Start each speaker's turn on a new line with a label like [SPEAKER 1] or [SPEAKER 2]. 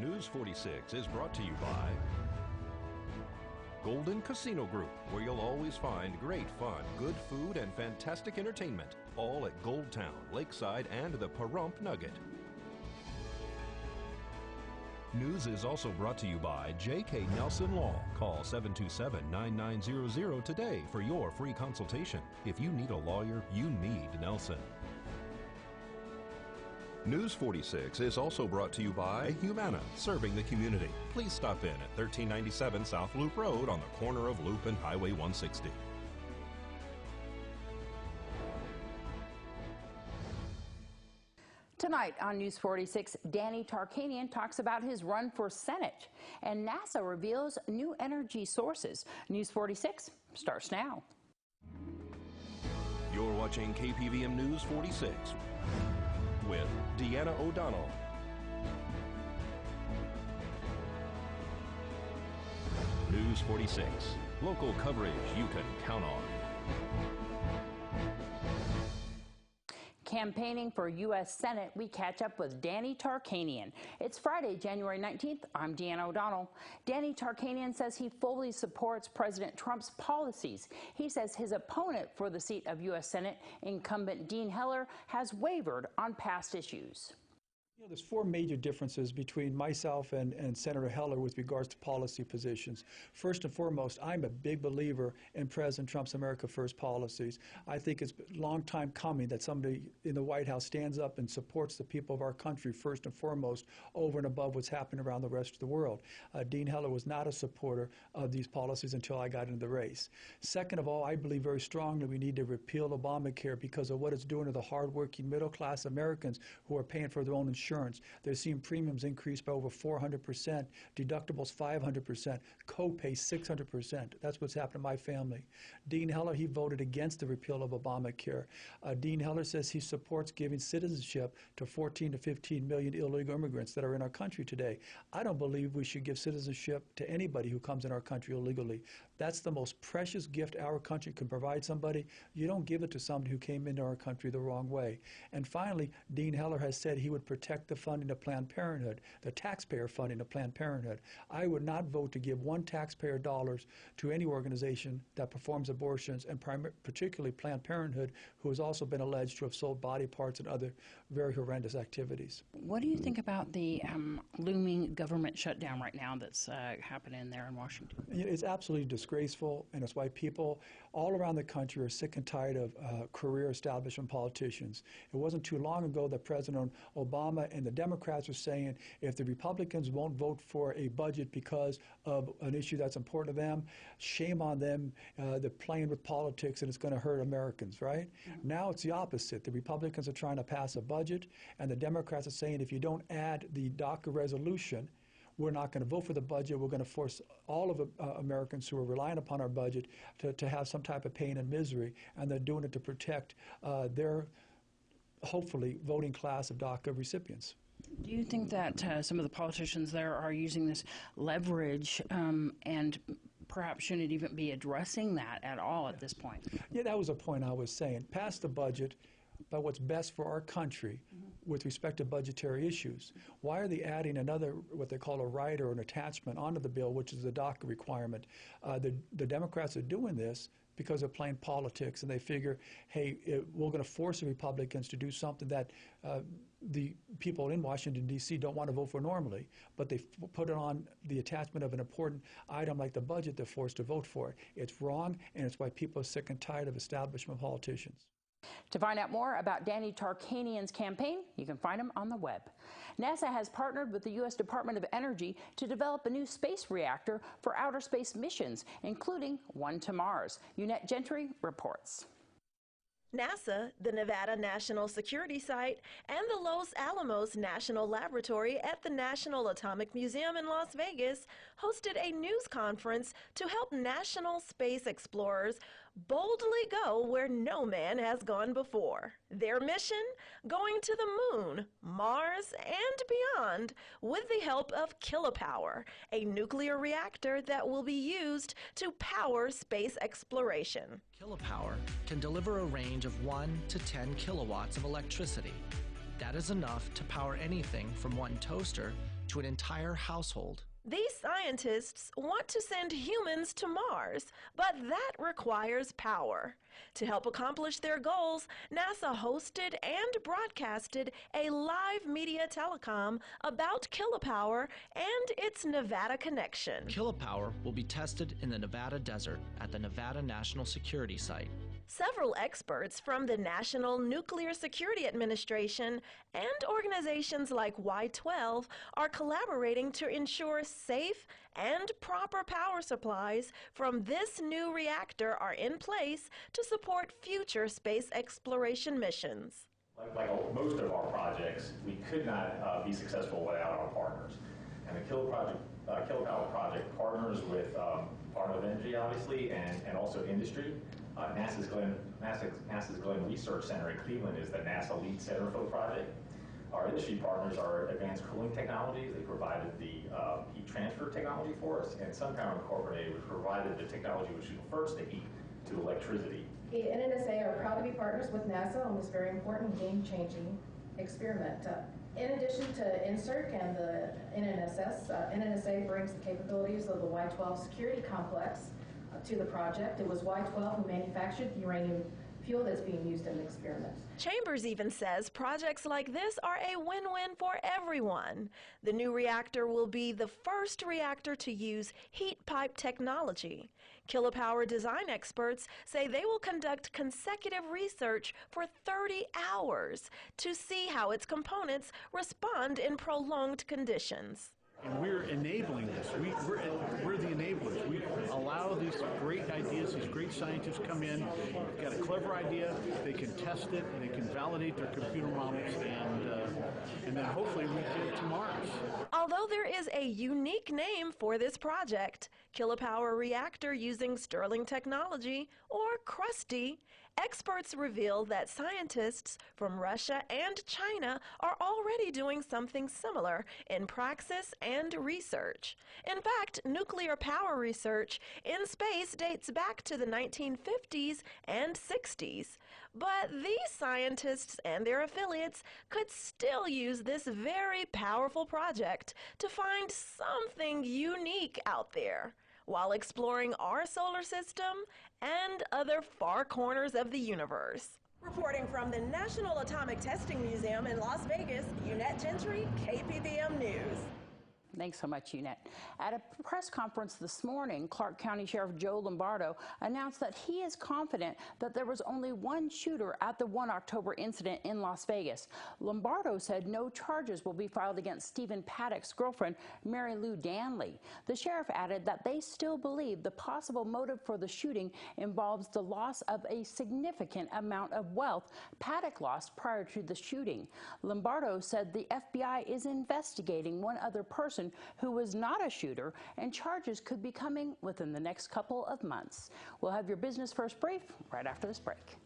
[SPEAKER 1] News 46 is brought to you by Golden Casino Group, where you'll always find great fun, good food, and fantastic entertainment, all at Gold Town, Lakeside, and the Pahrump Nugget. News is also brought to you by J.K. Nelson Law. Call 727-9900 today for your free consultation. If you need a lawyer, you need Nelson. News 46 is also brought to you by Humana, serving the community. Please stop in at 1397 South Loop Road on the corner of Loop and Highway 160.
[SPEAKER 2] Tonight on News 46, Danny Tarkanian talks about his run for Senate, and NASA reveals new energy sources. News 46 starts now.
[SPEAKER 1] You're watching KPVM News 46 with Deanna O'Donnell. News 46, local coverage you can count on.
[SPEAKER 2] Campaigning for U.S. Senate, we catch up with Danny Tarkanian. It's Friday, January 19th. I'm Deanna O'Donnell. Danny Tarkanian says he fully supports President Trump's policies. He says his opponent for the seat of U.S. Senate, incumbent Dean Heller, has wavered on past issues.
[SPEAKER 3] You know, there's four major differences between myself and Senator Heller with regards to policy positions. First and foremost, I'm a big believer in President Trump's America First policies. I think it's a long time coming that somebody in the White House stands up and supports the people of our country first and foremost over and above what's happening around the rest of the world. Dean Heller was not a supporter of these policies until I got into the race. Second of all, I believe very strongly we need to repeal Obamacare because of what it's doing to the hardworking middle-class Americans who are paying for their own insurance. They're seeing premiums increase by over 400%, deductibles 500%, copay 600%. That's what's happened to my family. Dean Heller, he voted against the repeal of Obamacare. Dean Heller says he supports giving citizenship to 14 to 15 million illegal immigrants that are in our country today. I don't believe we should give citizenship to anybody who comes in our country illegally. That's the most precious gift our country can provide somebody. You don't give it to somebody who came into our country the wrong way. And finally, Dean Heller has said he would protect the funding of Planned Parenthood, the taxpayer funding of Planned Parenthood. I would not vote to give one taxpayer dollars to any organization that performs abortions, and particularly Planned Parenthood, who has also been alleged to have sold body parts and other very horrendous activities.
[SPEAKER 2] What do you think about the looming government shutdown right now that's happening there in Washington?
[SPEAKER 3] It's absolutely disgraceful, and it's why people all around the country are sick and tired of career establishment politicians. It wasn't too long ago that President Obama and the Democrats were saying if the Republicans won't vote for a budget because of an issue that's important to them, shame on them. They're playing with politics and it's going to hurt Americans, right? Mm-hmm. Now it's the opposite. The Republicans are trying to pass a budget, and the Democrats are saying if you don't add the DACA resolution, we're not going to vote for the budget. We're going to force all of Americans who are relying upon our budget to have some type of pain and misery, and they're doing it to protect their hopefully voting class of DACA recipients.
[SPEAKER 2] Do you think that some of the politicians there are using this leverage and perhaps shouldn't even be addressing that at all at this point?
[SPEAKER 3] Yeah, that was a point I was saying. Pass the budget by what's best for our country with respect to budgetary issues. Why are they adding another, what they call a rider or an attachment onto the bill, which is the DACA requirement? The Democrats are doing this because they're playing politics, and they figure, hey, we're going to force the Republicans to do something that the people in Washington, D.C. don't want to vote for normally, but they put it on the attachment of an important item like the budget. They're forced to vote for it. It's wrong, and it's why people are sick and tired of establishment politicians.
[SPEAKER 2] To find out more about Danny Tarkanian's campaign, you can find him on the web. NASA has partnered with the U.S. Department of Energy to develop a new space reactor for outer space missions, including one to Mars. Unette Gentry reports.
[SPEAKER 4] NASA, the Nevada National Security Site, and the Los Alamos National Laboratory at the National Atomic Museum in Las Vegas hosted a news conference to help national space explorers boldly go where no man has gone before. Their mission? Going to the moon, Mars, and beyond with the help of Kilopower, a nuclear reactor that will be used to power space exploration.
[SPEAKER 5] Kilopower can deliver a range of 1 to 10 kilowatts of electricity. That is enough to power anything from one toaster to an entire household.
[SPEAKER 4] These scientists want to send humans to Mars, but that requires power. To help accomplish their goals, NASA hosted and broadcasted a live media telecom about kilopower and its Nevada connection.
[SPEAKER 5] Kilopower will be tested in the Nevada desert at the Nevada National Security Site.
[SPEAKER 4] Several experts from the National Nuclear Security Administration and organizations like Y12 are collaborating to ensure safe and proper power supplies from this new reactor are in place to support future space exploration missions.
[SPEAKER 6] Like most of our projects, we could not be successful without our partners. And the Kilopower project partners with Department of Energy, obviously, and also industry. NASA's Glenn Research Center in Cleveland is the NASA lead center for the project. Our industry partners are Advanced Cooling Technologies. They provided the heat transfer technology for us, and SunPower Incorporated, which provided the technology which converts the heat to electricity.
[SPEAKER 7] The NNSA are proud to be partners with NASA on this very important game-changing experiment. In addition to NSERC and the NNSA brings the capabilities of the Y12 security complex to the project. It was Y12 who manufactured the uranium fuel that's being used in the experiments.
[SPEAKER 4] Chambers even says projects like this are a win-win for everyone. The new reactor will be the first reactor to use heat pipe technology. Kilopower design experts say they will conduct consecutive research for 30 hours to see how its components respond in prolonged conditions.
[SPEAKER 8] And we're enabling this. We're the enablers. We allow these great ideas, these great scientists come in, got a clever idea, they can test it, they can validate their computer models, and then hopefully we get it to Mars.
[SPEAKER 4] Although there is a unique name for this project, Kilopower Reactor using Stirling technology, or KRUSTY, experts reveal that scientists from Russia and China are already doing something similar in praxis and research. In fact, nuclear power research in space dates back to the 1950s and 60s. But these scientists and their affiliates could still use this very powerful project to find something unique out there, while exploring our solar system and other far corners of the universe. Reporting from the National Atomic Testing Museum in Las Vegas, Unette Gentry, KPVM News.
[SPEAKER 2] Thanks so much, Unette. At a press conference this morning, Clark County Sheriff Joe Lombardo announced that he is confident that there was only one shooter at the 1 October incident in Las Vegas. Lombardo said no charges will be filed against Stephen Paddock's girlfriend, Mary Lou Danley. The sheriff added that they still believe the possible motive for the shooting involves the loss of a significant amount of wealth Paddock lost prior to the shooting. Lombardo said the FBI is investigating one other person who was not a shooter, and charges could be coming within the next couple of months. We'll have your Business First brief right after this break.